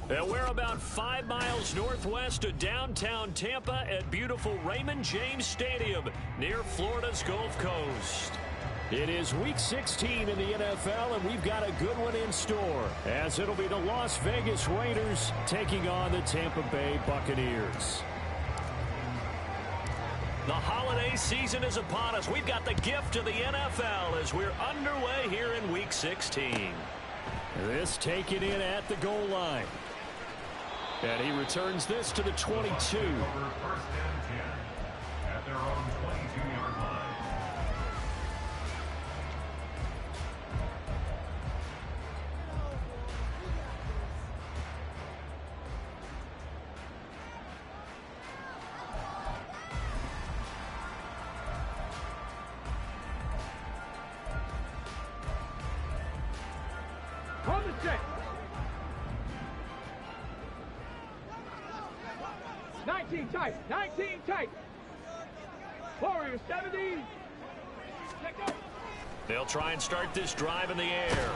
And we're about 5 miles northwest of downtown Tampa at beautiful Raymond James Stadium near Florida's Gulf Coast. It is Week 16 in the NFL, and we've got a good one in store, as it'll be the Las Vegas Raiders taking on the Tampa Bay Buccaneers. The holiday season is upon us. We've got the gift of the NFL as we're underway here in Week 16. This taken in at the goal line. And he returns this to the 22. First and 10 at their own 22-yard line. On the check. 19 tight. 19 tight. Warriors 70. Check up. They'll try and start this drive in the air.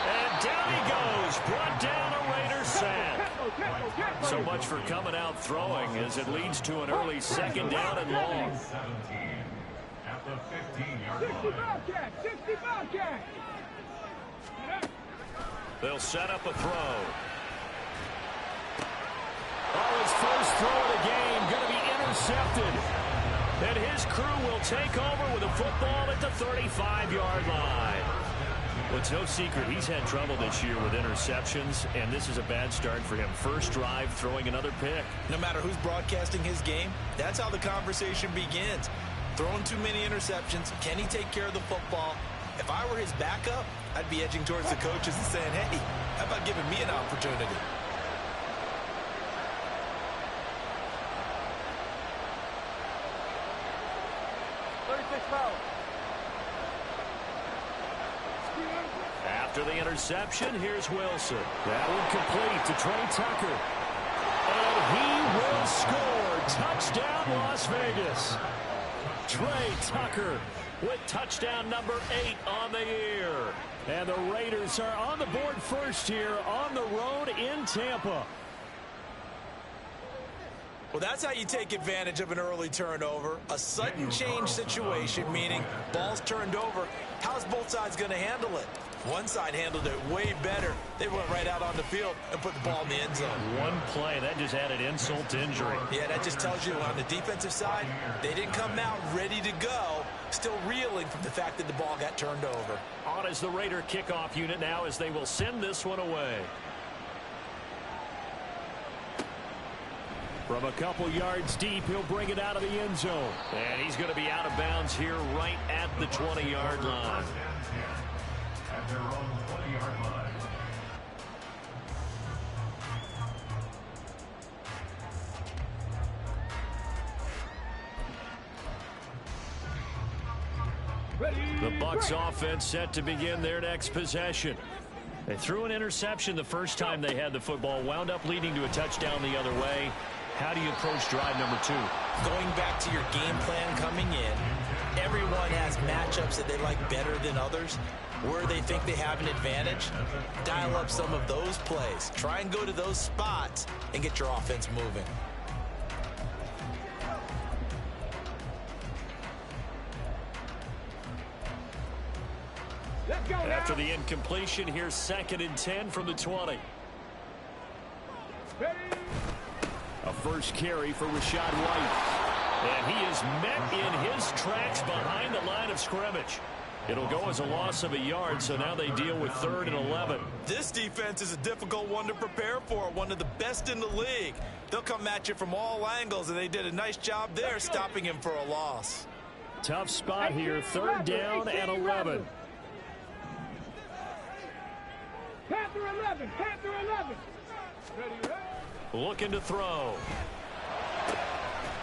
And down he goes. Brought down a Raider sack. So much for coming out throwing as it leads to an early second down and long. 17 at the 15-yard 60 line. Bobcat. 60 Bobcat. They'll set up a throw. Oh, his first throw of the game going to be intercepted. And his crew will take over with a football at the 35-yard line. Well, it's no secret he's had trouble this year with interceptions, and this is a bad start for him. First drive, throwing another pick. No matter who's broadcasting his game, that's how the conversation begins. Throwing too many interceptions, can he take care of the football? If I were his backup, I'd be edging towards the coaches and saying, hey, how about giving me an opportunity? After the interception, here's Wilson. That one complete to Trey Tucker. And he will score. Touchdown, Las Vegas. Trey Tucker with touchdown number 8 on the year. And the Raiders are on the board first here on the road in Tampa. Well, that's how you take advantage of an early turnover. A sudden change situation, meaning ball's turned over. How's both sides going to handle it? One side handled it way better. They went right out on the field and put the ball in the end zone. One play, that just added insult to injury. Yeah, that just tells you on the defensive side, they didn't come out ready to go, still reeling from the fact that the ball got turned over. On is the Raider kickoff unit now as they will send this one away. From a couple yards deep, he'll bring it out of the end zone. And he's going to be out of bounds here right at the 20-yard line. First and 10 at their own 20-yard line. The Bucs offense set to begin their next possession. They threw an interception the first time they had the football, wound up leading to a touchdown the other way. How do you approach drive number 2? Going back to your game plan coming in, everyone has matchups that they like better than others. Where they think they have an advantage, dial up some of those plays. Try and go to those spots and get your offense moving. Let's go now. After the incompletion, here's 2nd and 10 from the 20. Ready. A first carry for Rachaad White. And he is met in his tracks behind the line of scrimmage. It'll go as a loss of a yard, so now they deal with 3rd and 11. This defense is a difficult one to prepare for, one of the best in the league. They'll come at you from all angles, and they did a nice job there stopping him for a loss. Tough spot here, 3rd down and 11. Panther 11. Panther 11. Ready, ready. Looking to throw.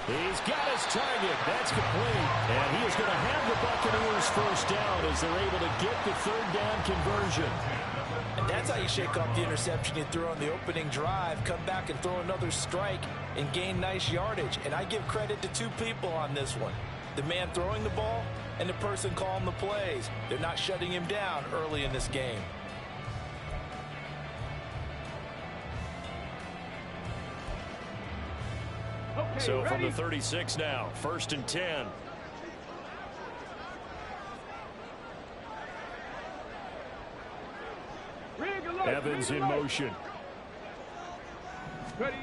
He's got his target. That's complete. And he is going to have the Buccaneers first down as they're able to get the 3rd down conversion. And that's how you shake off the interception you threw on the opening drive, come back and throw another strike and gain nice yardage. And I give credit to 2 people on this one. The man throwing the ball and the person calling the plays. They're not shutting him down early in this game. So from the 36 now, 1st and 10. Evans in motion. Ready.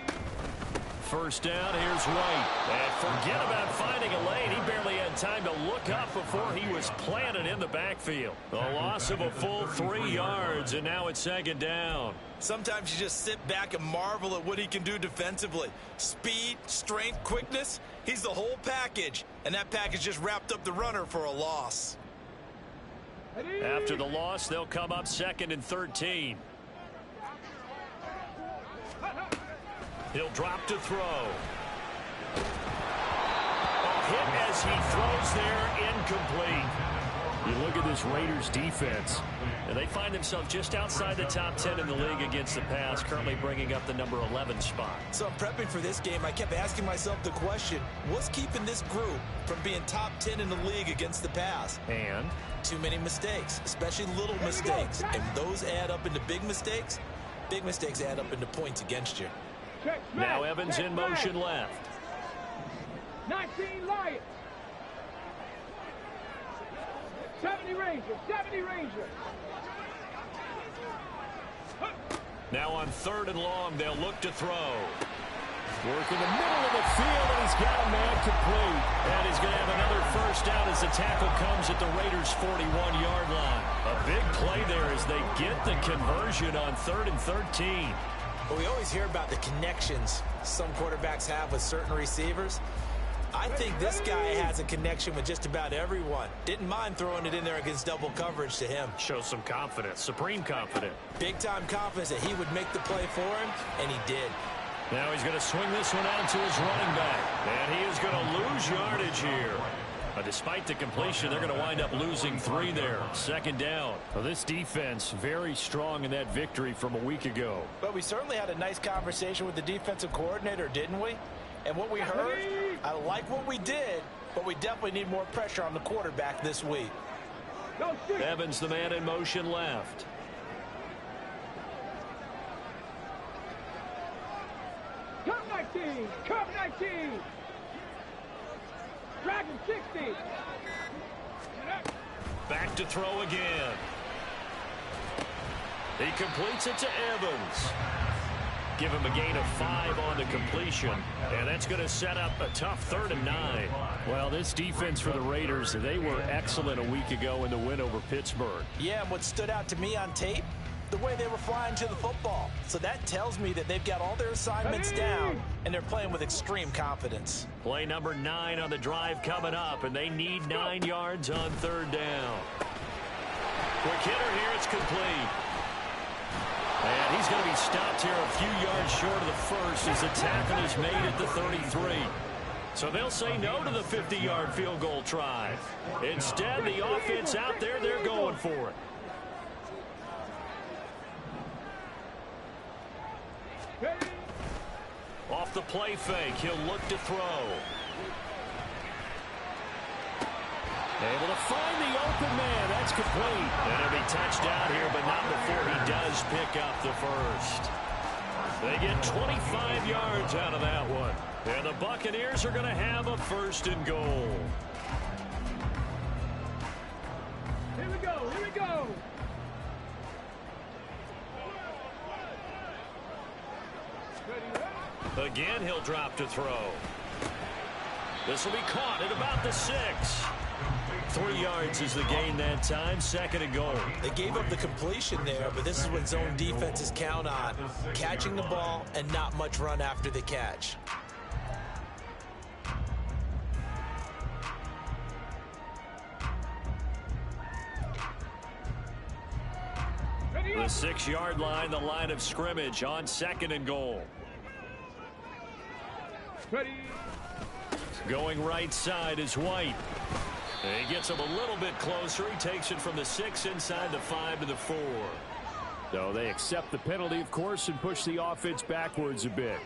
First down, here's White. And forget about finding a lane. He barely had time to look up before he was planted in the backfield. The loss of a full 3 yards, and now it's 2nd down. Sometimes you just sit back and marvel at what he can do defensively. Speed, strength, quickness. He's the whole package. And that package just wrapped up the runner for a loss. Ready. After the loss, they'll come up 2nd and 13. He'll drop to throw. A hit as he throws there, incomplete. You look at this Raiders defense, and they find themselves just outside the top 10 in the league against the pass, currently bringing up the number 11 spot. So I'm prepping for this game. I kept asking myself the question, what's keeping this group from being top 10 in the league against the pass? And too many mistakes, especially little mistakes. And those add up into big mistakes. Big mistakes add up into points against you. now Evans in motion left. 19 Lions. 70 Rangers. 70 Rangers. Now on 3rd and long, they'll look to throw. Work in the middle of the field, and he's got a man complete. And he's going to have another first down as the tackle comes at the Raiders' 41-yard line. A big play there as they get the conversion on 3rd and 13. Well, we always hear about the connections some quarterbacks have with certain receivers. I think this guy has a connection with just about everyone. Didn't mind throwing it in there against double coverage to him. Shows some confidence, supreme confidence. Big-time confidence that he would make the play for him, and he did. Now he's going to swing this one out to his running back. And he is going to lose yardage here. But despite the completion, they're going to wind up losing 3 there. 2nd down. Well, this defense very strong in that victory from a week ago. But we certainly had a nice conversation with the defensive coordinator, didn't we? And what we heard, I like what we did, but we definitely need more pressure on the quarterback this week. Evans, the man in motion left. Cup 19. Cup 19. Dragon 60. Back to throw again. He completes it to Evans. Give him a gain of 5 on the completion, and that's going to set up a tough 3rd and 9. Well, this defense for the Raiders, they were excellent a week ago in the win over Pittsburgh. Yeah, and what stood out to me on tape, the way they were flying to the football. So that tells me that they've got all their assignments down, and they're playing with extreme confidence. Play number 9 on the drive coming up, and they need 9 yards on 3rd down. Quick hitter here, it's complete. And he's going to be stopped here a few yards short of the first as the tackle is made at the 33. So they'll say no to the 50-yard field goal try. Instead, the offense out there, they're going for it. Off the play fake, he'll look to throw. Able to find the open man. That's complete. And it'll be touchdown here, but not before he does pick up the first. They get 25 yards out of that one. And the Buccaneers are going to have a 1st and goal. Here we go. Here we go. Again, he'll drop to throw. This will be caught at about the 6. 3 yards is the gain that time. 2nd and goal. They gave up the completion there, but this is what zone defenses count on. Catching the ball and not much run after the catch. The 6-yard line, the line of scrimmage on 2nd and goal. Ready. Going right side is White. And he gets him a little bit closer. He takes it from the 6 inside the 5 to the 4. So they accept the penalty, of course, and push the offense backwards a bit.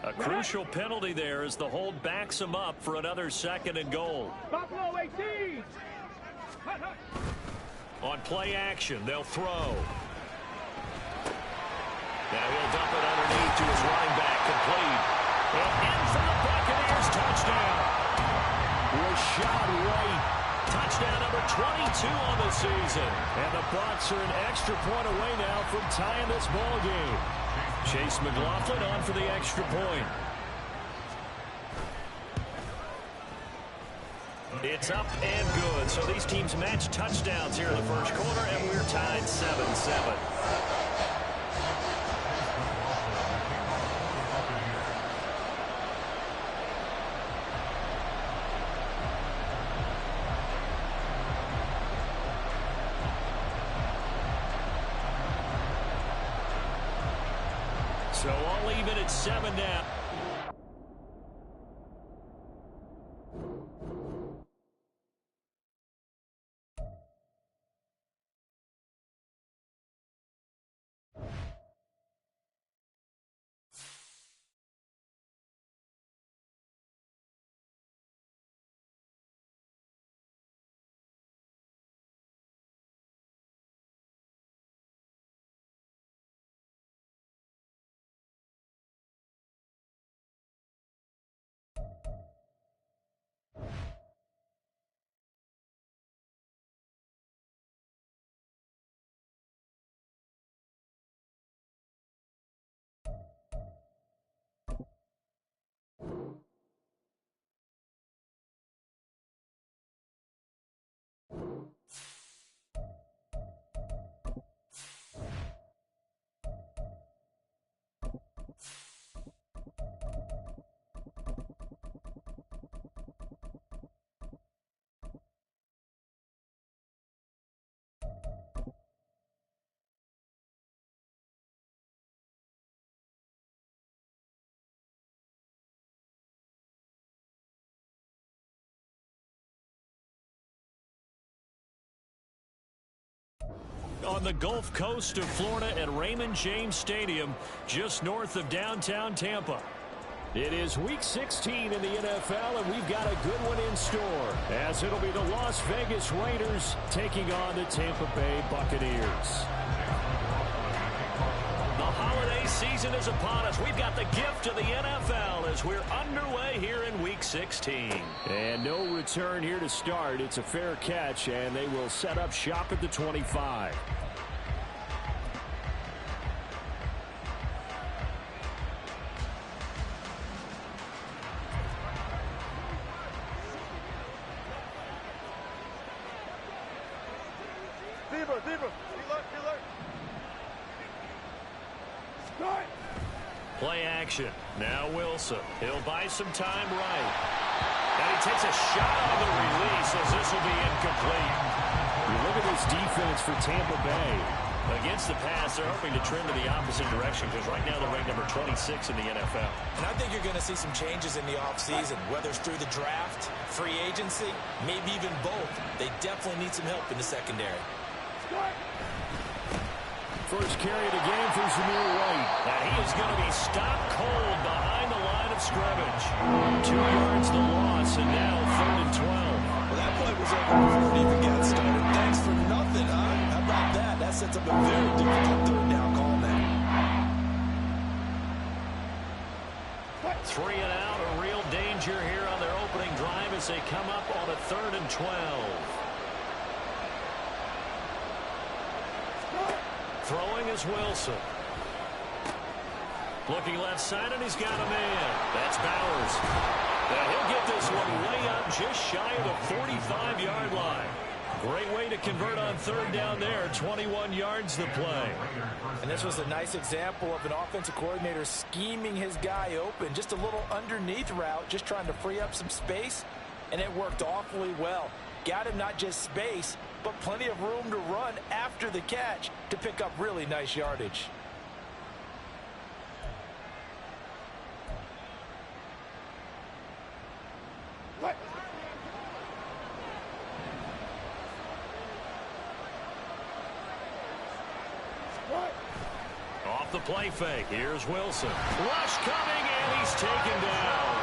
A crucial penalty there as the hold backs him up for another 2nd and goal. Buffalo 18. On play action, they'll throw. Now he'll dump it underneath to his running back, complete. And in for the Buccaneers, touchdown. Rashad White, touchdown number 22 on the season. And the Bucs are an extra point away now from tying this ball game. Chase McLaughlin on for the extra point. It's up and good. So these teams match touchdowns here in the first quarter, and we're tied 7-7. So I'll leave it at 7 now. On the Gulf Coast of Florida at Raymond James Stadium, just north of downtown Tampa. It is Week 16 in the NFL, and we've got a good one in store, as it'll be the Las Vegas Raiders taking on the Tampa Bay Buccaneers. The holiday season is upon us. We've got the gift of the NFL as we're underway here in Week 16. And no return here to start. It's a fair catch, and they will set up shop at the 25. Play action. Now Wilson. He'll buy some time right. And he takes a shot on the release as this will be incomplete. You look at this defense for Tampa Bay. Against the pass, they're hoping to trend to the opposite direction because right now they're ranked number 26 in the NFL. And I think you're going to see some changes in the offseason, whether it's through the draft, free agency, maybe even both. They definitely need some help in the secondary. First carry of the game for Zamir White. And he is going to be stopped cold behind the line of scrimmage. 2 yards the loss, and now 3rd and 12. Well, that play was over before it even got started. Thanks for nothing, huh? How about that? That sets up a very difficult 3rd down call now. 3 and out, a real danger here on their opening drive as they come up on a 3rd and 12. Throwing is Wilson. Looking left side, and he's got a man. That's Bowers. Now he'll get this one way up just shy of the 45-yard line. Great way to convert on 3rd down there. 21 yards the play. And this was a nice example of an offensive coordinator scheming his guy open. Just a little underneath route, just trying to free up some space, and it worked awfully well. Got him not just space, but plenty of room to run after the catch to pick up really nice yardage. Off the play fake. Here's Wilson. Rush coming, and he's taken down.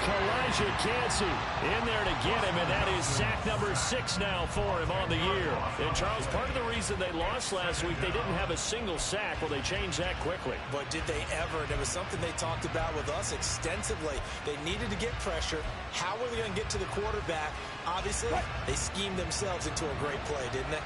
Kalijah Cansey in there to get him, and that is sack number 6 now for him on the year. And, Charles, part of the reason they lost last week, they didn't have a single sack. Well, they changed that quickly. But did they ever? And it was something they talked about with us extensively. They needed to get pressure. How were they going to get to the quarterback? Obviously, they schemed themselves into a great play, didn't they?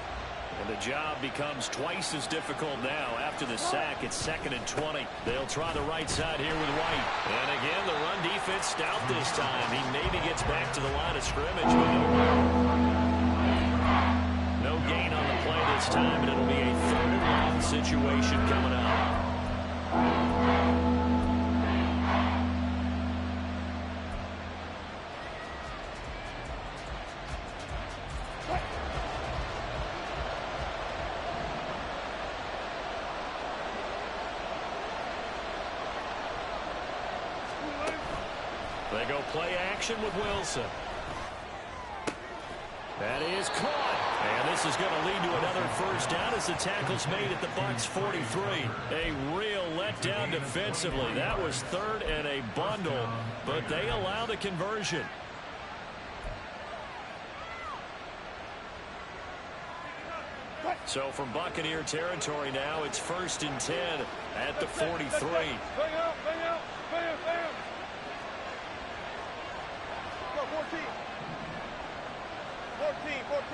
And the job becomes twice as difficult now. After the sack, it's 2nd and 20. They'll try the right side here with White. And again, the run defense stout this time. He maybe gets back to the line of scrimmage, but no gain on the play this time, and it'll be a 3rd and long situation coming up. They go play action with Wilson. That is caught. And this is going to lead to another first down as the tackle's made at the Bucs 43. A real letdown defensively. That was 3rd and a bundle, but they allow the conversion. So from Buccaneer territory now, it's 1st and 10 at the 43. Bang out, bang out, bam, bam. Go, 14. 14. 40.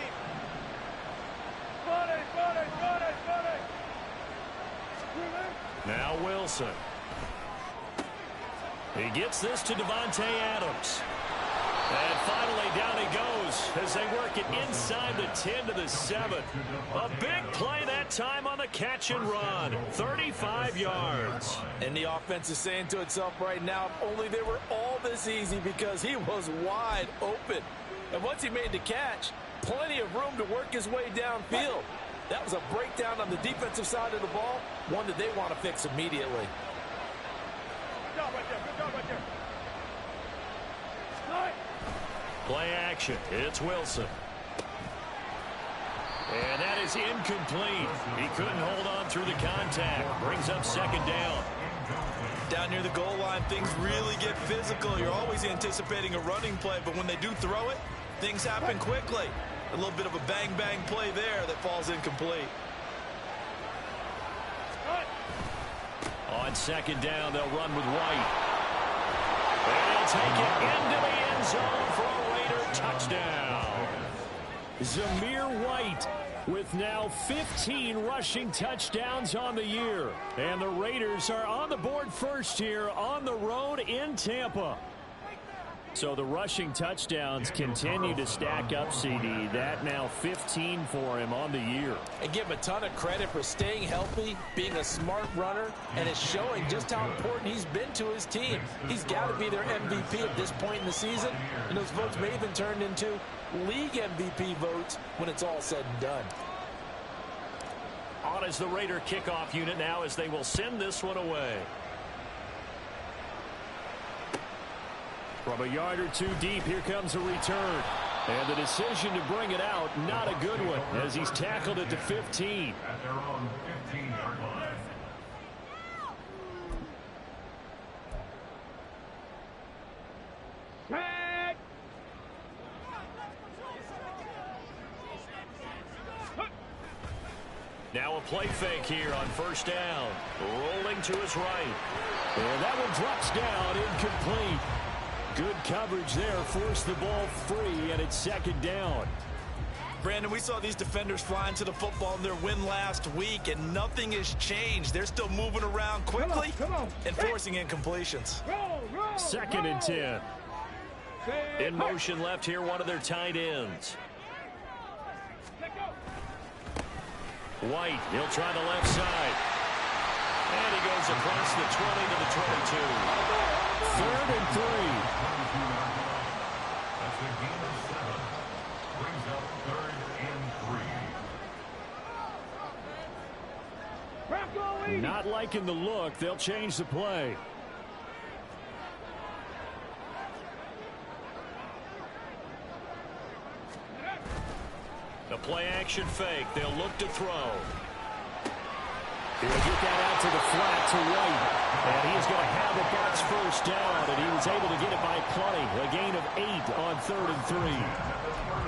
Now Wilson. He gets this to Devontae Adams. And finally down he goes as they work it inside the 10 to the 7. A big play that time on the catch and run. 35 yards. And the offense is saying to itself right now, if only they were all this easy, because he was wide open. And once he made the catch, plenty of room to work his way downfield. That was a breakdown on the defensive side of the ball, one that they want to fix immediately. Good job right there. Play action. It's Wilson. And that is incomplete. He couldn't hold on through the contact. Brings up 2nd down. Down near the goal line, things really get physical. You're always anticipating a running play, but when they do throw it, things happen quickly. A little bit of a bang-bang play there that falls incomplete. On 2nd down, they'll run with White. And he'll take it into the end zone for a Raider touchdown. Zamir White with now 15 rushing touchdowns on the year. And the Raiders are on the board first here on the road in Tampa. So the rushing touchdowns continue to stack up, CD. That now 15 for him on the year. And give him a ton of credit for staying healthy, being a smart runner, and it's showing just how important he's been to his team. He's got to be their MVP at this point in the season, and those votes may even turn into league MVP votes when it's all said and done. On is the Raider kickoff unit now as they will send this one away. From a yard or two deep, here comes a return. And the decision to bring it out, not a good one, as he's tackled at the 15. At their own 15-yard line. Tag. Now a play fake here on 1st down. Rolling to his right. And that one drops down, incomplete. Good coverage there, forced the ball free, and it's 2nd down. Brandon, we saw these defenders flying to the football in their win last week, and nothing has changed. They're still moving around quickly and forcing incompletions. Roll. 2nd and 10. In motion left here, one of their tight ends. White, he'll try the left side. And he goes across the 20 to the 22. 3rd and 3. That's a gain of 7. Brings up 3rd and 3. Not liking the look. They'll change the play. The play action fake. They'll look to throw. He'll get that out to the flat to White. And he is going to have the Bucs first down, and he was able to get it by plenty. A gain of 8 on 3rd and 3.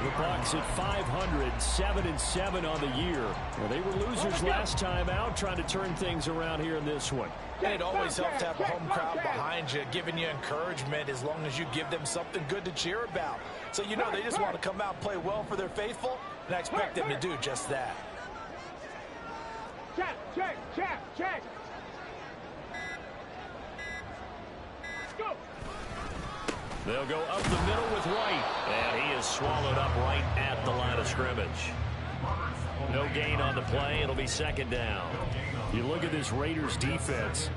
The Bucs at 500, 7-7 on the year. Well, they were losers last time out, trying to turn things around here in this one. And it always helps to have a home crowd behind you, giving you encouragement as long as you give them something good to cheer about. So you know they just want to come out and play well for their faithful, and I expect them to do just that. Check, check, check, check. Go. They'll go up the middle with White, and he is swallowed up right at the line of scrimmage. No gain on the play. It'll be 2nd down. You look at this Raiders defense,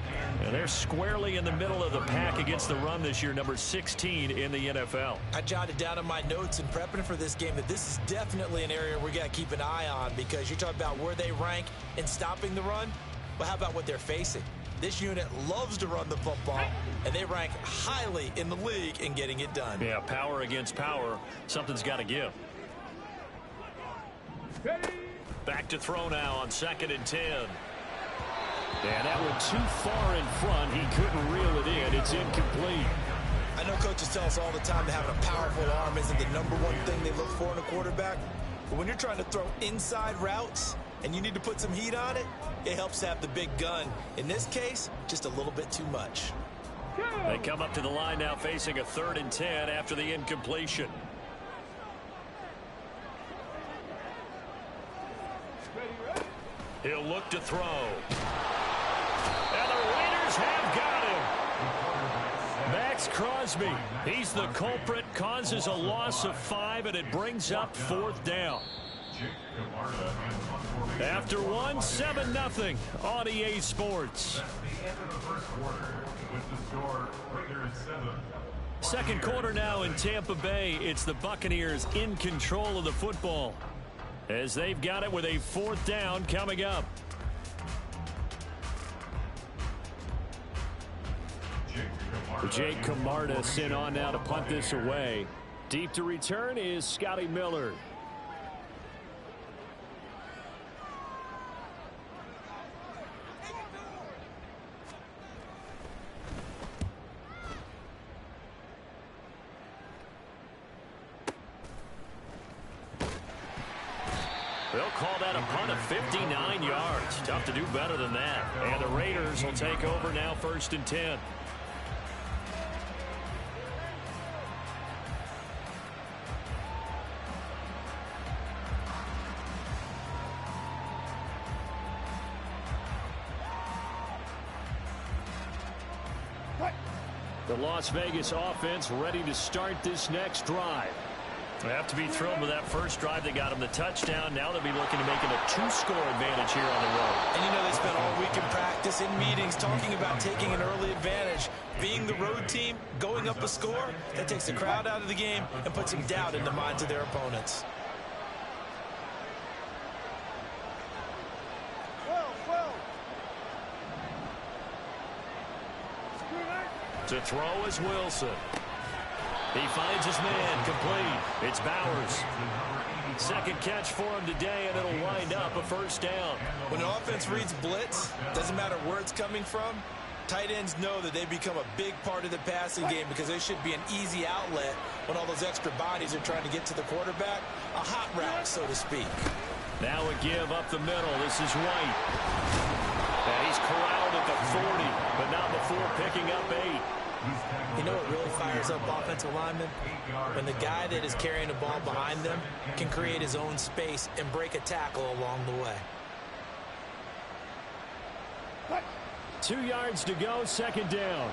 and they're squarely in the middle of the pack against the run this year, number 16 in the NFL. I jotted down in my notes in prepping for this game that this is definitely an area we got to keep an eye on, because you talk about where they rank in stopping the run. Well, how about what they're facing? This unit loves to run the football, and they rank highly in the league in getting it done. Yeah, power against power. Something's got to give. Back to throw now on 2nd and 10. And that went too far in front. He couldn't reel it in. It's incomplete. I know coaches tell us all the time that having a powerful arm isn't the #1 thing they look for in a quarterback. But when you're trying to throw inside routes and you need to put some heat on it, it helps to have the big gun. In this case, just a little bit too much. They come up to the line now facing a 3rd and 10 after the incompletion. He'll look to throw. And the Raiders have got him. Max Crosby, he's the culprit, causes a loss of 5, and it brings up 4th down. After 1, 7-0 on EA Sports. Second quarter now in Tampa Bay. It's the Buccaneers in control of the football, as they've got it with a 4th down coming up. Jake Camarda sent on now to punt this away. Deep to return is Scotty Miller. They'll call that a punt of 59 yards. Tough to do better than that. And the Raiders will take over now 1st and 10. The Las Vegas offense ready to start this next drive. They have to be thrilled with that first drive. They got them the touchdown. Now they'll be looking to make it a 2-score advantage here on the road. And you know they spent all week in practice, in meetings, talking about taking an early advantage. Being the road team, going up a score, that takes the crowd out of the game and puts some doubt in the minds of their opponents. To throw is Wilson. He finds his man, complete. It's Bowers. Second catch for him today, and it'll wind up a 1st down. When an offense reads blitz, doesn't matter where it's coming from, tight ends know that they become a big part of the passing game, because they should be an easy outlet when all those extra bodies are trying to get to the quarterback. A hot route, so to speak. Now a give up the middle. This is White. And he's corralled at the 40, but not before picking up 8. You know what really fires up offensive linemen? When the guy that is carrying the ball behind them can create his own space and break a tackle along the way. 2 yards to go, 2nd down.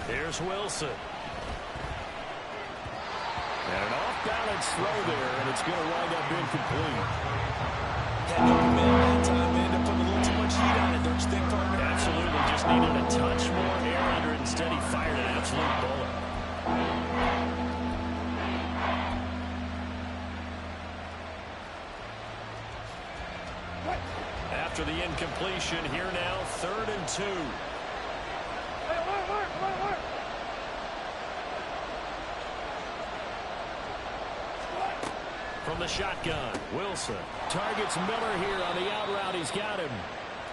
Here's Wilson. And an off-balance throw there, and it's going to wind up incomplete. Had no command that time, man. They're putting a little too much heat on it, don't you think, partner? Absolutely. Just needed a touch more air under it. Instead, he fired an absolute bullet. After the incompletion, here now, 3rd and 2. from the shotgun. Wilson targets Miller here on the out route. He's got him.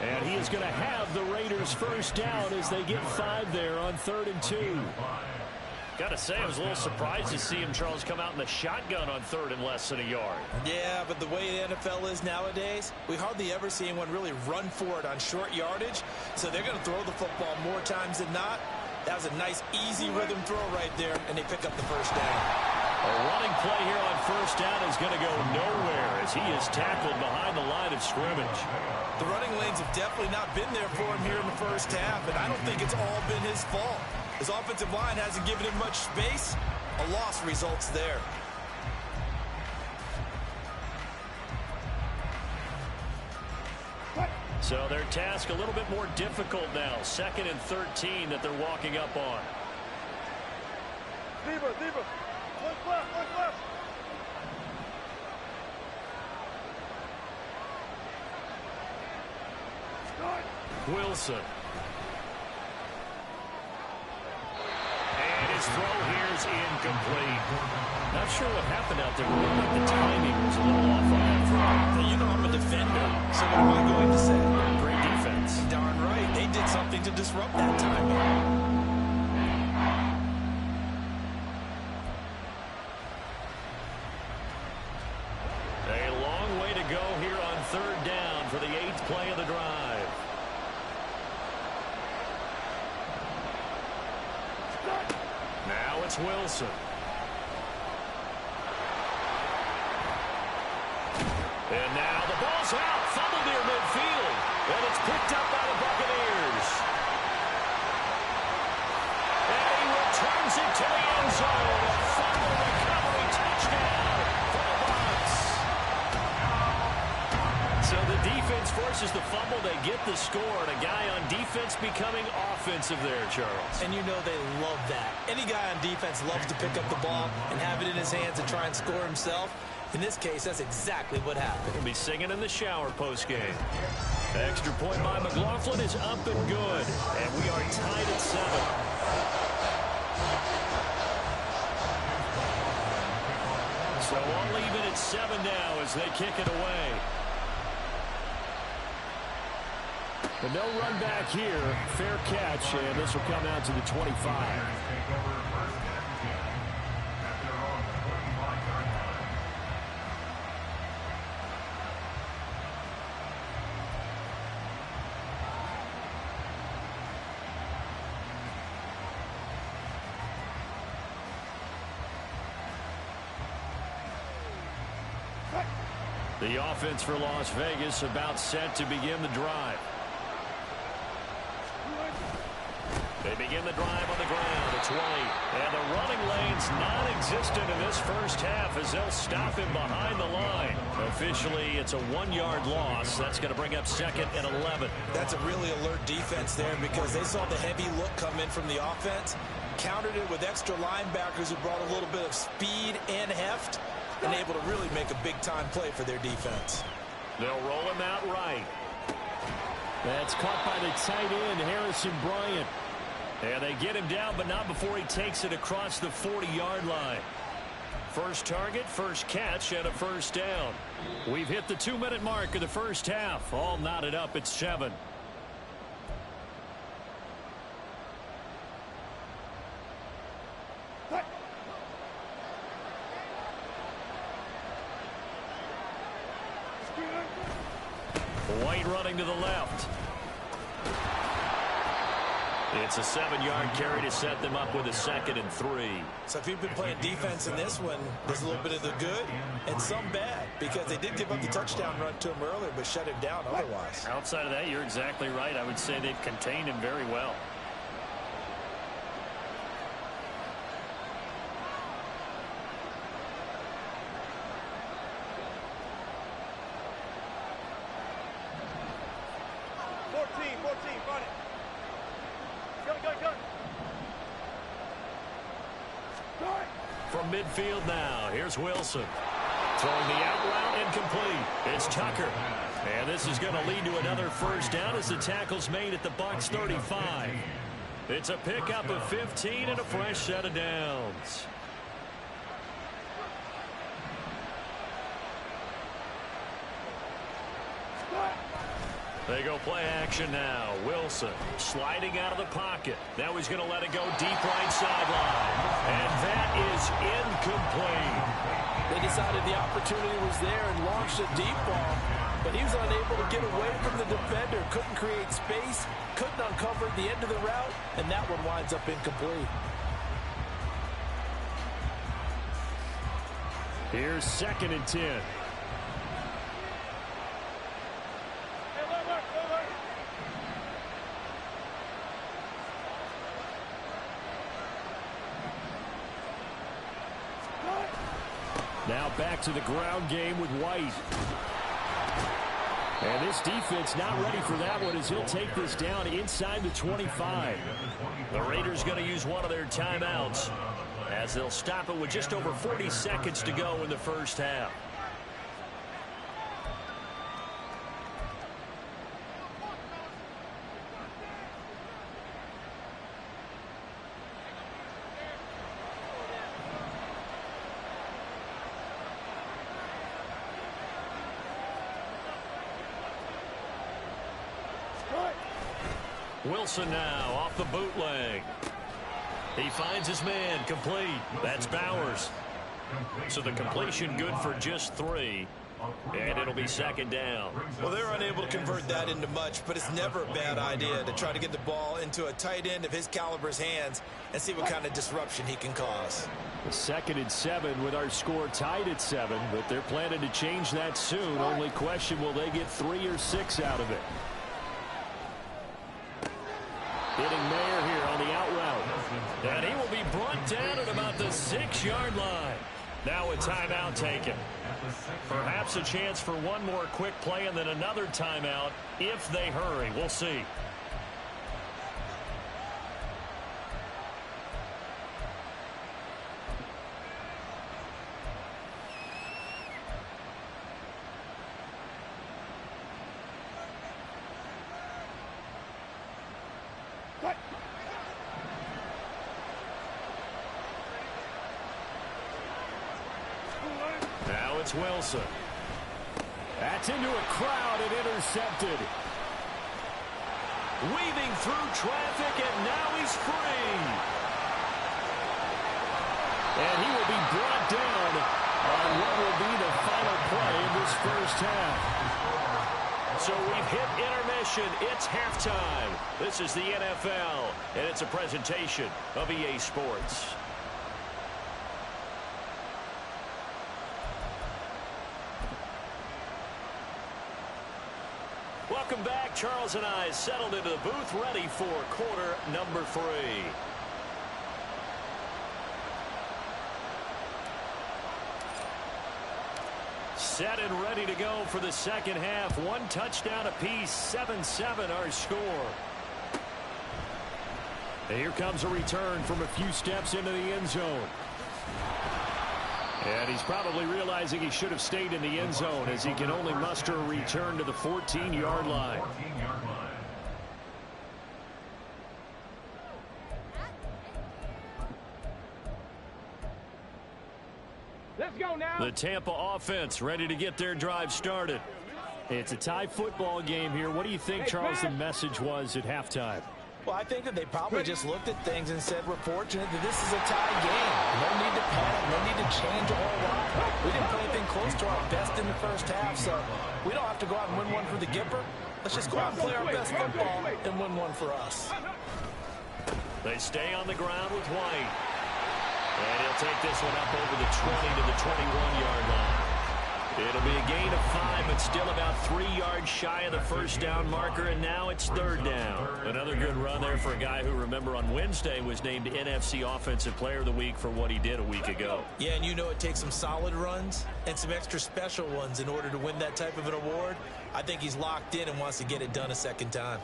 And he is going to have the Raiders first down as they get 5 there on 3rd and 2. Got to say, I was a little surprised to see him, Charles, come out in the shotgun on 3rd and less than a yard. Yeah, but the way the NFL is nowadays, we hardly ever see anyone really run for it on short yardage. So they're going to throw the football more times than not. That was a nice, easy rhythm throw right there, and they pick up the first down. A running play here on first down is going to go nowhere as he is tackled behind the line of scrimmage. The running lanes have definitely not been there for him here in the first half, and I don't think it's all been his fault. His offensive line hasn't given him much space. A loss results there. So their task a little bit more difficult now. 2nd and 13 that they're walking up on. Deeper. Look left. Wilson. And his throw here is incomplete. Not sure what happened out there. Looked like the timing was a little off on that throw. Now, you know I'm a defender, so what am I going to say? Great defense. Darn right. They did something to disrupt that timing. A long way to go here on 3rd down for the 8th play of the drive. Now it's Wilson. And now the ball's out. Fumbled near midfield. And it's picked up by the Buccaneers. And he returns it to the end zone. A fumble recovery touchdown for the Bucs. So the defense forces the fumble. They get the score. And a guy on defense becoming offensive there, Charles. And you know they love that. Any guy on defense loves to pick up the ball and have it in his hands and try and score himself. In this case, that's exactly what happened. He'll be singing in the shower postgame. Extra point by McLaughlin is up and good. And we are tied at 7. So all even at 7 now as they kick it away. But no run back here. Fair catch, and this will come out to the 25. The offense for Las Vegas about set to begin the drive. They begin the drive on the ground at 20. And the running lane's non-existent in this first half as they'll stop him behind the line. Officially, it's a 1-yard loss. That's going to bring up 2nd and 11. That's a really alert defense there because they saw the heavy look come in from the offense, countered it with extra linebackers who brought a little bit of speed and heft, and able to really make a big-time play for their defense. They'll roll him out right. That's caught by the tight end, Harrison Bryant. And they get him down, but not before he takes it across the 40-yard line. First target, first catch, and a first down. We've hit the 2-minute mark of the first half. All knotted up at 7. White running to the left. It's a 7-yard carry to set them up with a 2nd and 3. So if you've been playing defense in this one, there's a little bit of the good and some bad because they did give up the touchdown run to him earlier but shut him down otherwise. Outside of that, you're exactly right. I would say they've contained him very well. From midfield now, here's Wilson. Throwing the out route incomplete. It's Tucker. And this is going to lead to another first down as the tackle's made at the Bucs 35. It's a pickup of 15 and a fresh set of downs. They go play action now. Wilson sliding out of the pocket. Now he's going to let it go deep right sideline. And that is incomplete. They decided the opportunity was there and launched a deep ball, but he was unable to get away from the defender. Couldn't create space, couldn't uncover the end of the route, and that one winds up incomplete. Here's 2nd and 10. Now back to the ground game with White. And this defense not ready for that one as he'll take this down inside the 25. The Raiders going to use one of their timeouts as they'll stop it with just over 40 seconds to go in the first half. Wilson now off the bootleg. He finds his man, complete. That's Bowers. So the completion good for just 3. And it'll be 2nd down. Well, they're unable to convert that into much, but it's never a bad idea to try to get the ball into a tight end of his caliber's hands and see what kind of disruption he can cause. 2nd and 7 with our score tied at 7, but they're planning to change that soon. Only question, will they get 3 or 6 out of it? Hitting Mayer here on the out route. And he will be brought down at about the 6-yard line. Now a timeout taken. Perhaps a chance for one more quick play and then another timeout if they hurry. We'll see. Now it's Wilson. That's into a crowd and intercepted. Weaving through traffic, and now he's free. And he will be brought down on what will be the final play of this first half. So we've hit intermission. It's halftime. This is the NFL, and it's a presentation of EA Sports. Welcome back. Charles and I settled into the booth, ready for quarter number 3. Set and ready to go for the second half. 1 touchdown apiece, 7-7 our score. And here comes a return from a few steps into the end zone. And he's probably realizing he should have stayed in the end zone as he can only muster a return to the 14-yard line. Let's go now. The Tampa offense ready to get their drive started. It's a tie football game here. What do you think, Charles, the message was at halftime? Well, I think that they probably just looked at things and said, we're fortunate that this is a tie game. No need to panic, no need to change a whole lot. We didn't play anything close to our best in the first half, so we don't have to go out and win one for the Gipper. Let's just go out and play our best football and win one for us. They stay on the ground with White. And he'll take this one up over the 20 to the 21-yard line. It'll be a gain of 5, but still about 3 yards shy of the first down marker, and now it's 3rd down. Another good run there for a guy who, remember, on Wednesday was named NFC Offensive Player of the Week for what he did a week ago. Yeah, and you know it takes some solid runs and some extra special ones in order to win that type of an award. I think he's locked in and wants to get it done a second time.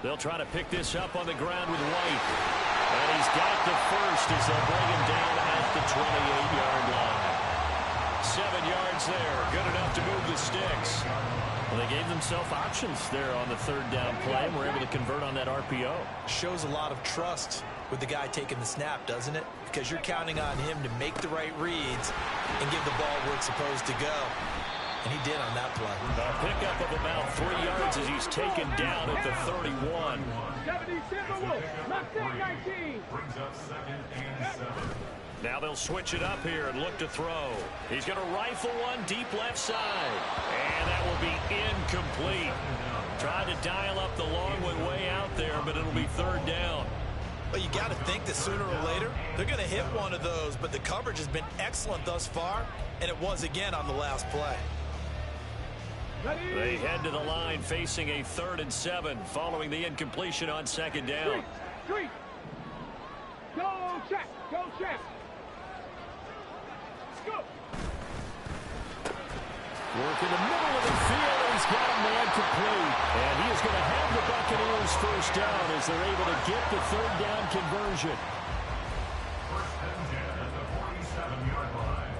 They'll try to pick this up on the ground with White. And he's got the first as they'll bring him down at the 28-yard line. 7 yards there. Good enough to move the sticks. Well, they gave themselves options there on the 3rd down play and were able to convert on that RPO. Shows a lot of trust with the guy taking the snap, doesn't it? Because you're counting on him to make the right reads and give the ball where it's supposed to go. And he did on that play. A pickup of about 3 yards as he's taken down at the 31. 77 Wolves. Left 19. Brings up 2nd and 7. Now they'll switch it up here and look to throw. He's going to rifle one deep left side. And that will be incomplete. Tried to dial up the long one way out there, but it'll be 3rd down. Well, you got to think that sooner or later, they're going to hit one of those, but the coverage has been excellent thus far, and it was again on the last play. They head to the line facing a 3rd and 7 following the incompletion on 2nd down. Street. Go check. Go check. Go. Work in the middle of the field. He's got a man complete. And he is going to have the Buccaneers 1st down as they're able to get the 3rd down conversion. 1st and 10 at the 47-yard line.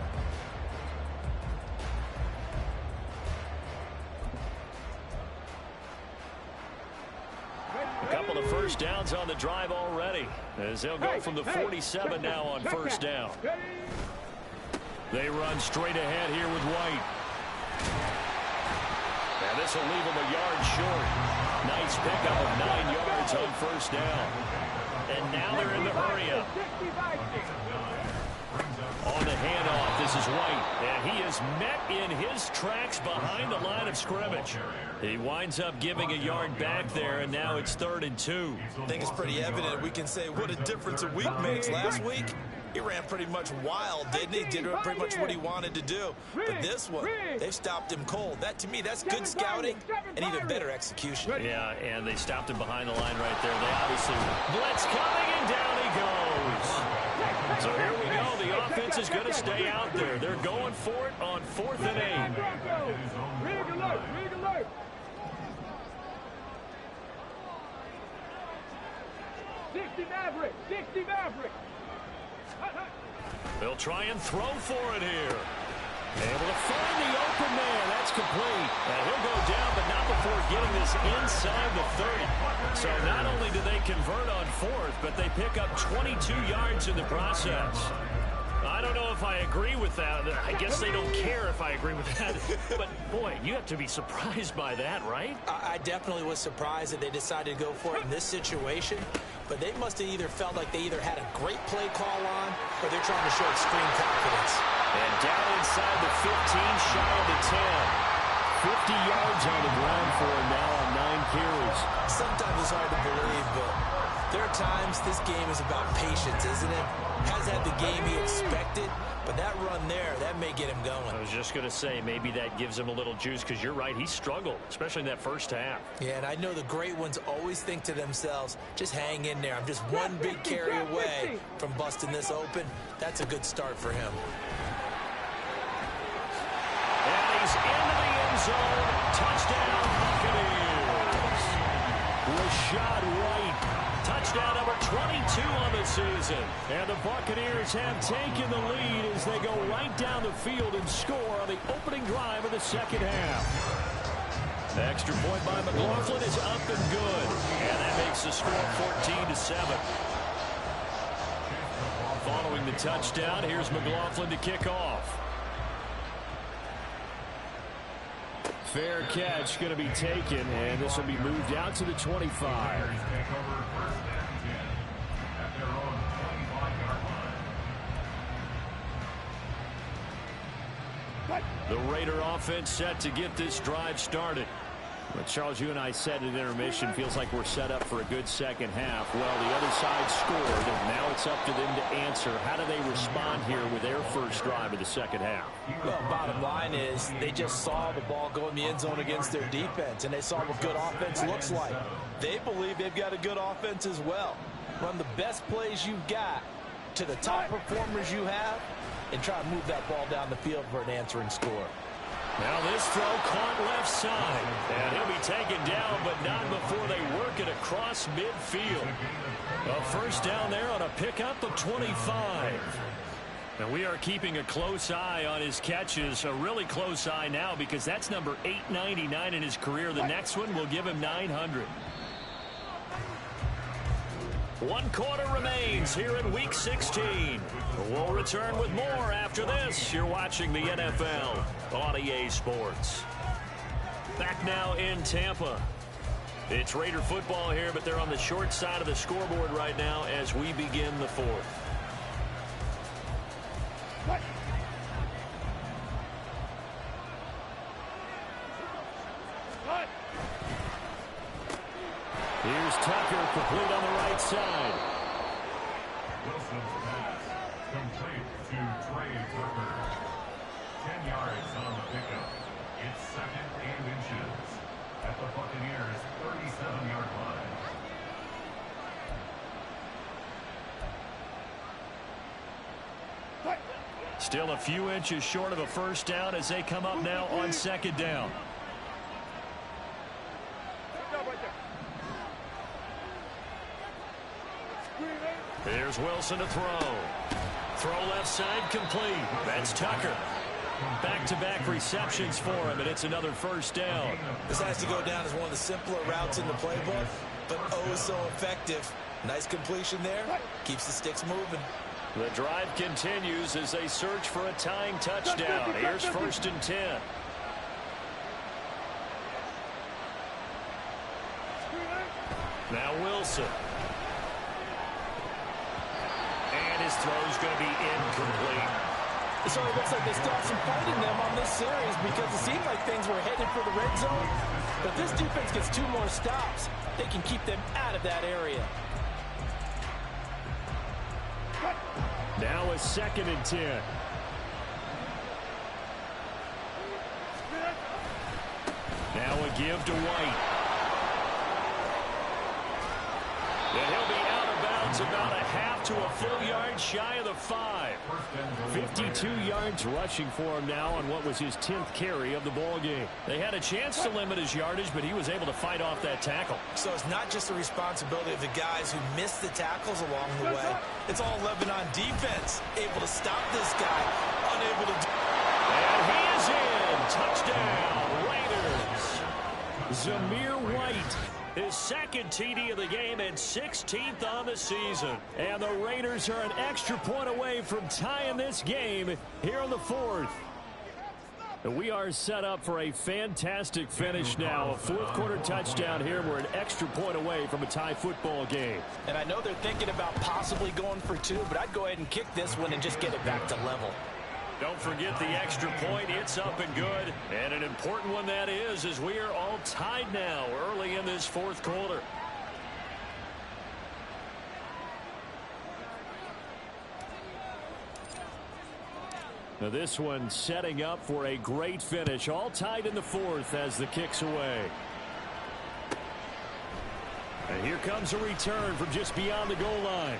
A couple of 1st downs on the drive already as they'll go from the 47 now on 1st down. They run straight ahead here with White. And this will leave him a yard short. Nice pickup of 9 yards on 1st down. And now they're in the hurry up. On the handoff, this is White. And he is met in his tracks behind the line of scrimmage. He winds up giving a yard back there, and now it's 3rd and 2. I think it's pretty evident. We can say what a difference a week makes. Last week, he ran pretty much wild, didn't he? Did pretty much what he wanted to do. But this one, they stopped him cold. That, to me, that's good scouting and even better execution. Yeah, and they stopped him behind the line right there. They obviously blitz coming, and down he goes. So here we go. The offense is going to stay out there. They're going for it on 4th and 8. Rig alert. Rig alert. 60 Maverick. 60 Maverick. They'll try and throw for it here. Able to find the open man. That's complete. And he'll go down, but not before getting this inside the 30. So not only do they convert on 4th, but they pick up 22 yards in the process. I don't know if I agree with that. I guess they don't care if I agree with that. But, boy, you have to be surprised by that, right? I definitely was surprised that they decided to go for it in this situation. But they must have either felt like they either had a great play call on or they're trying to show extreme confidence. And down inside the 15, shy of the 10. 50 yards on the ground for him now on 9 carries. Sometimes it's hard to believe, but there are times this game is about patience, isn't it? Has had the game he expected, but that run there, that may get him going. I was just going to say, maybe that gives him a little juice, because you're right, he struggled, especially in that 1st half. Yeah, and I know the great ones always think to themselves, just hang in there. I'm just one big carry away from busting this open. That's a good start for him. And he's into the end zone. Touchdown, Buccaneers. Rashad White. Touchdown number 22 on the season. And the Buccaneers have taken the lead as they go right down the field and score on the opening drive of the 2nd half. The extra point by McLaughlin is up and good. And that makes the score 14-7. Following the touchdown, here's McLaughlin to kick off. Fair catch going to be taken, and this will be moved out to the 25. The Raider offense set to get this drive started. But Charles, you and I said at intermission, feels like we're set up for a good 2nd half. Well, the other side scored, and now it's up to them to answer. How do they respond here with their first drive of the 2nd half? Well, bottom line is they just saw the ball go in the end zone against their defense, and they saw what good offense looks like. They believe they've got a good offense as well. Run the best plays you've got to the top performers you have, and try to move that ball down the field for an answering score. Now this throw caught left side. And he'll be taken down, but not before they work it across midfield. A 1st down there on a pickup of 25. And we are keeping a close eye on his catches. A really close eye now, because that's number 899 in his career. The next one will give him 900. 1 quarter remains here in Week 16. We'll return with more after this. You're watching the NFL on EA Sports. Back now in Tampa. It's Raider football here, but they're on the short side of the scoreboard right now as we begin the fourth. Here's Tucker, complete on the right side. Wilson's pass, complete to Trey Tucker. 10 yards on the pickup. It's 2nd and inches at the Buccaneers' 37-yard line. Still a few inches short of a first down as they come up now on 2nd down. Here's Wilson to throw. Throw left side, complete. That's Tucker. Back-to-back receptions for him, and it's another first down. This has to go down as one of the simpler routes in the playbook, but oh so effective. Nice completion there. Keeps the sticks moving. The drive continues as they search for a tying touchdown. Here's 1st and 10. Now Wilson. And his throw's going to be incomplete. So it looks like they still have some fight in them on this series because it seemed like things were headed for the red zone. But this defense gets 2 more stops. They can keep them out of that area. Now a 2nd and 10. Now a give to White. And he'll be out of bounds about a half to a full yard shy of the 5. 52 yards rushing for him now on what was his 10th carry of the ball game. They had a chance to limit his yardage, but he was able to fight off that tackle. So it's not just the responsibility of the guys who missed the tackles along the way. It's all 11 on defense. Able to stop this guy. Unable to do. And he is in. Touchdown, Raiders. Zamir White. His 2nd TD of the game and 16th on the season. And the Raiders are an extra point away from tying this game here on the 4th. And we are set up for a fantastic finish now. A 4th quarter touchdown here. We're an extra point away from a tie football game. And I know they're thinking about possibly going for 2, but I'd go ahead and kick this one and just get it back to level. Don't forget the extra point. It's up and good. And an important one that is, as we are all tied now early in this 4th quarter. Now this one setting up for a great finish. All tied in the 4th as the kick's away. And here comes a return from just beyond the goal line.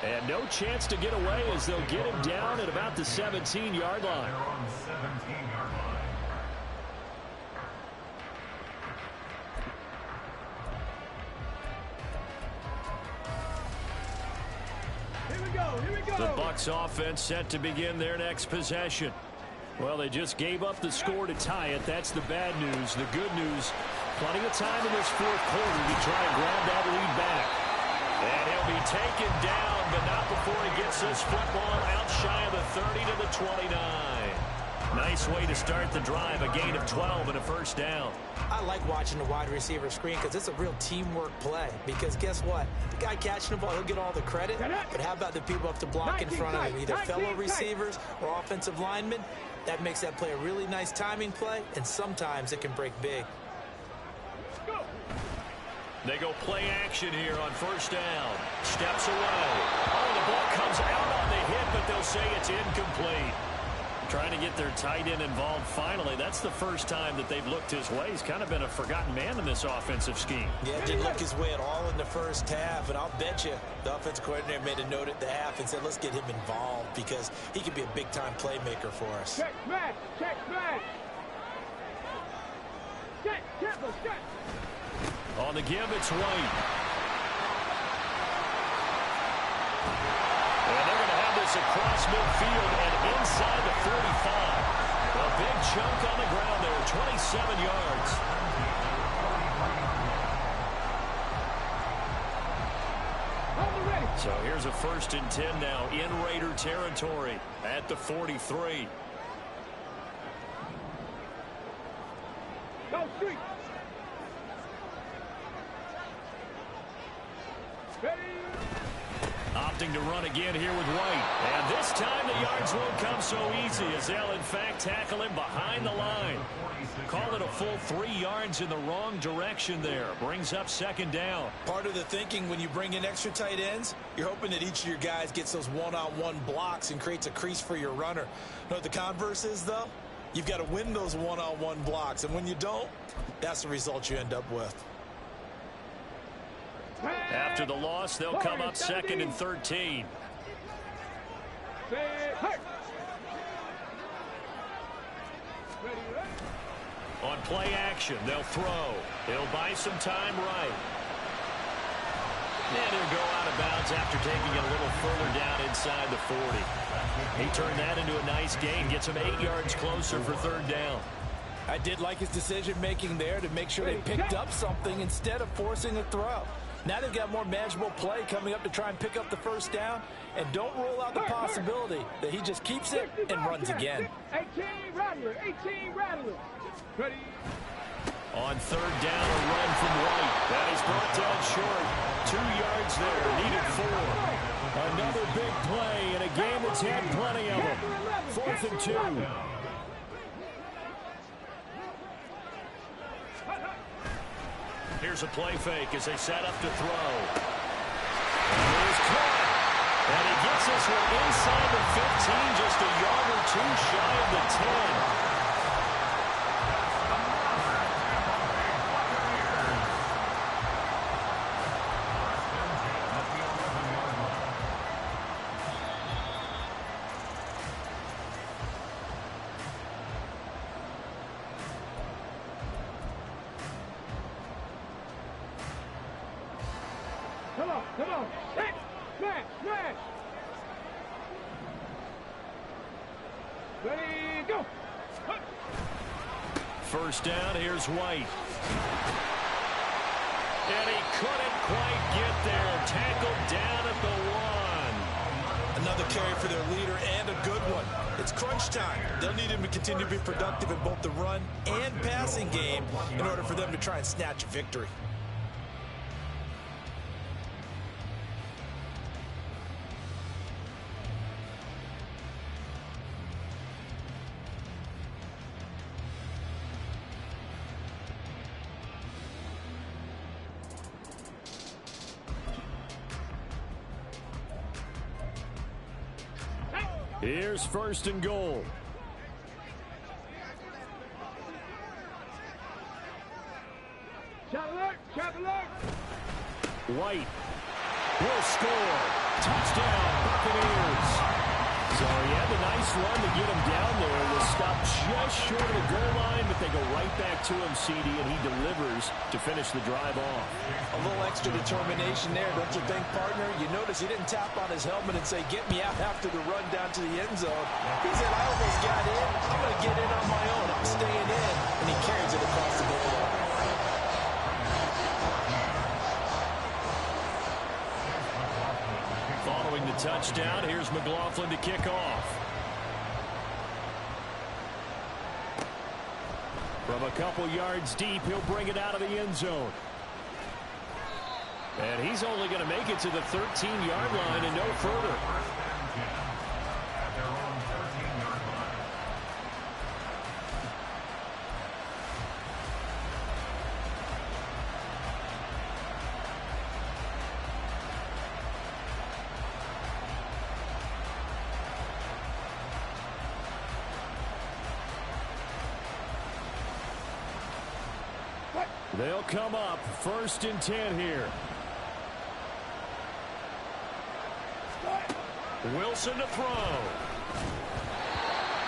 And no chance to get away as they'll get him down at about the 17-yard line. They're on the 17-yard line. Here we go, here we go. The Bucs offense set to begin their next possession. Well, they just gave up the score to tie it. That's the bad news. The good news, plenty of time in this 4th quarter to try and grab that lead back. And he'll be taken down, but not before he gets this football out shy of the 30 to the 29. Nice way to start the drive, a gain of 12 and a first down. I like watching the wide receiver screen because it's a real teamwork play. Because guess what? The guy catching the ball, he'll get all the credit. But how about the people up to block in front of him? Either fellow receivers or offensive linemen. That makes that play a really nice timing play, and sometimes it can break big. They go play action here on first down. Steps away. Oh, the ball comes out on the hit, but they'll say it's incomplete. Trying to get their tight end involved finally. That's the first time that they've looked his way. He's kind of been a forgotten man in this offensive scheme. Yeah, didn't look his way at all in the first half, and I'll bet you the offensive coordinator made a note at the half and said, let's get him involved because he could be a big-time playmaker for us. Check back, check back. Check, Temple, check. On the give, it's White. And they're going to have this across midfield and inside the 45. A big chunk on the ground there, 27 yards. So here's a 1st and 10 now in Raider territory at the 43. Go street. Ready. Opting to run again here with White. And this time the yards won't come so easy as they'll, in fact, tackle him behind the line. Call it a full 3 yards in the wrong direction there. Brings up 2nd down. Part of the thinking when you bring in extra tight ends, you're hoping that each of your guys gets those one-on-one blocks and creates a crease for your runner. You know what the converse is, though? You've got to win those one-on-one blocks. And when you don't, that's the result you end up with. After the loss, they'll come up 2nd and 13. On play action, they'll throw. He'll buy some time right. And he'll go out of bounds after taking it a little further down inside the 40. He turned that into a nice gain, gets him 8 yards closer for 3rd down. I did like his decision-making there to make sure they picked up something instead of forcing a throw. Now they've got more manageable play coming up to try and pick up the 1st down. And don't rule out the possibility that he just keeps it and runs again. 18 Rattler, 18 Rattler. Ready. On 3rd down, a run from White. That is brought down short. 2 yards there, needed 4. Another big play in a game that's had plenty of them. 4th and 2. Here's a play fake as they set up to throw. And it is caught. And he gets this one inside the 15, just a yard or 2 shy of the 10. Come on. Hit. Smash. Smash. Ready, go. 1st down, here's White. And he couldn't quite get there. Tackled down at the 1. Another carry for their leader and a good one. It's crunch time. They'll need him to continue to be productive in both the run and passing game in order for them to try and snatch a victory. Here's 1st and goal. Shot alert. Shot alert. White will score. Touchdown, Buccaneers. So he had a nice run to get him down there. Was stopped just short of the goal line, but they go right back to him, CD, and he delivers to finish the drive off. A little extra determination there, don't you think, partner? You notice he didn't tap on his helmet and say, get me out after the run down to the end zone. He said, I almost got in. I'm going to get in on my own. I'm staying in. And he carries it across the goal line. Following the touchdown, here's McLaughlin to kick off. From a couple yards deep, he'll bring it out of the end zone. And he's only going to make it to the 13-yard line and no further. They'll come up 1st and 10 here. Wilson to throw.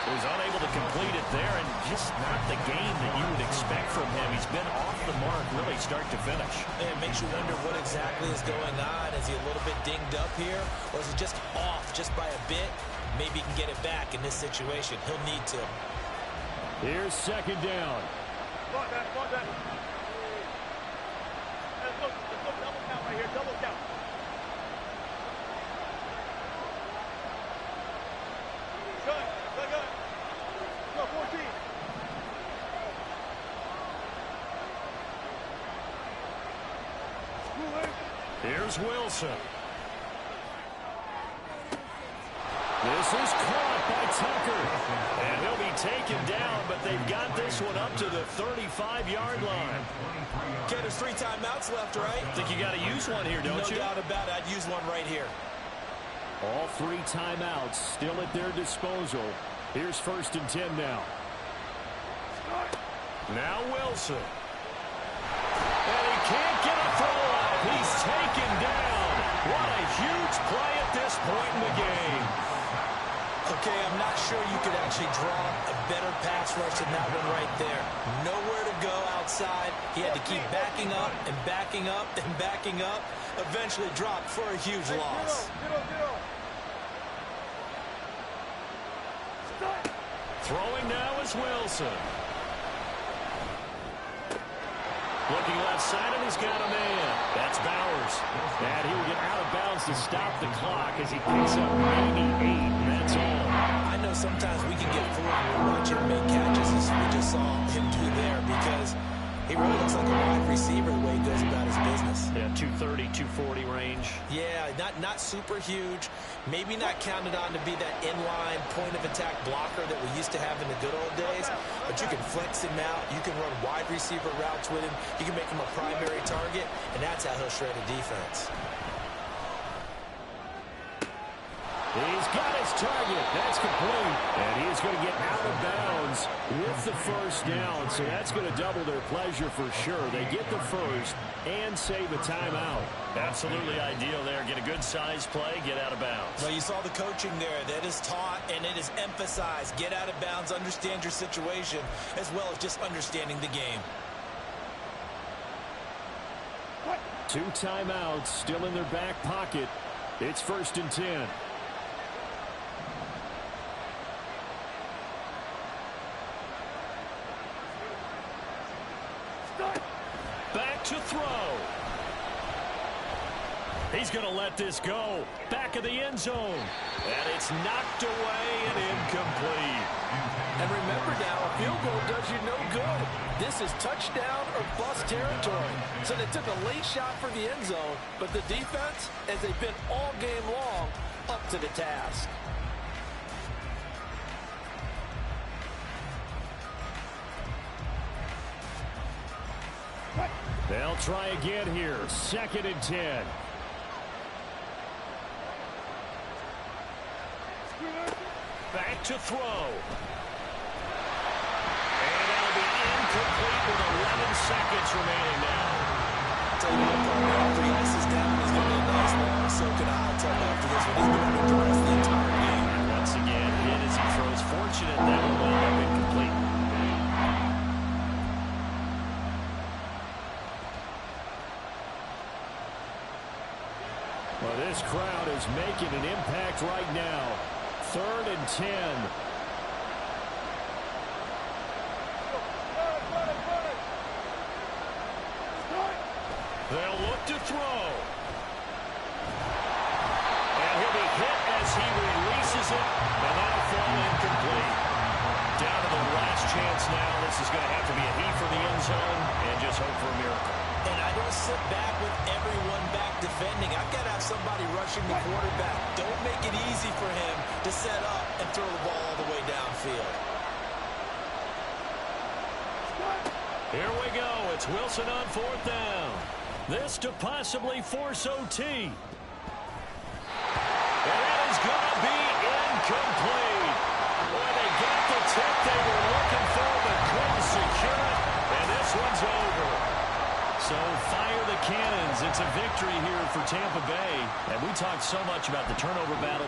Was unable to complete it there, and just not the game that you would expect from him. He's been off the mark really start to finish. It makes you wonder what exactly is going on. Is he a little bit dinged up here, or is he just off just by a bit? Maybe he can get it back in this situation. He'll need to. Here's 2nd down. Let's go double count right here. Double count. Go, 14. Here's Wilson. This is caught by Tucker. And he'll be taken down, but they've got this one up to the 35-yard line. Okay, there's 3 timeouts left, right? I think you got to use one here, don't you? No doubt about it. I'd use one right here. All 3 timeouts still at their disposal. Here's 1st and 10 now. Now Wilson. And he can't get a throw up. He's taken down. What a huge play at this point in the game. Okay, I'm not sure you could actually draw a better pass rush than that one right there. Nowhere to go outside. He had to keep backing up and backing up and backing up. Eventually dropped for a huge loss. Throwing now is Wilson. Looking left side, and he's got a man. That's Bowers. And he will get out of bounds to stop the clock as he picks up 98. That's all. I know sometimes we can get fooled when we watch him make catches as we just saw him do there because he really looks like a wide receiver the way he goes about his business. Yeah, 230, 240 range. Yeah, not super huge. Maybe not counted on to be that inline point-of-attack blocker that we used to have in the good old days. But you can flex him out. You can run wide receiver routes with him. You can make him a primary target, and that's how he'll shred a defense. He's got his target. That's complete. And he is going to get out of bounds with the 1st down. So that's going to double their pleasure for sure. They get the 1st and save a timeout. Absolutely ideal there. Get a good size play, get out of bounds. Well, you saw the coaching there. That is taught and it is emphasized. Get out of bounds, understand your situation, as well as just understanding the game. 2 timeouts still in their back pocket. It's 1st and 10. Back to throw. He's going to let this go. Back of the end zone. And it's knocked away and incomplete. And remember now, a field goal does you no good. This is touchdown or bust territory. So they took a late shot for the end zone, but the defense, as they've been all game long, up to the task. They'll try again here. 2nd and 10. Back to throw. And that'll be incomplete with 11 seconds remaining now. Tell you what, Carter, after he ices down, he's going to be a nice long soaking hot tub after this one. He's going to be the rest of the entire game. Once again, hit as he throws. Fortunate that will end up incomplete. Well, this crowd is making an impact right now. 3rd and 10. They'll look to throw. And he'll be hit as he releases it, and that'll fall incomplete. Down to the last chance now. This is going to have to be a heave for the end zone and just hope for a miracle. And I don't sit back with everyone back defending. I've got to have somebody rushing the quarterback. Don't make it easy for him to set up and throw the ball all the way downfield. Here we go. It's Wilson on 4th down. This to possibly force OT. And it is going to be incomplete. Boy, they got the tip they were looking for, but couldn't secure it. And this one's over. So fire the cannons. It's a victory here for Tampa Bay. And we talked so much about the turnover battle.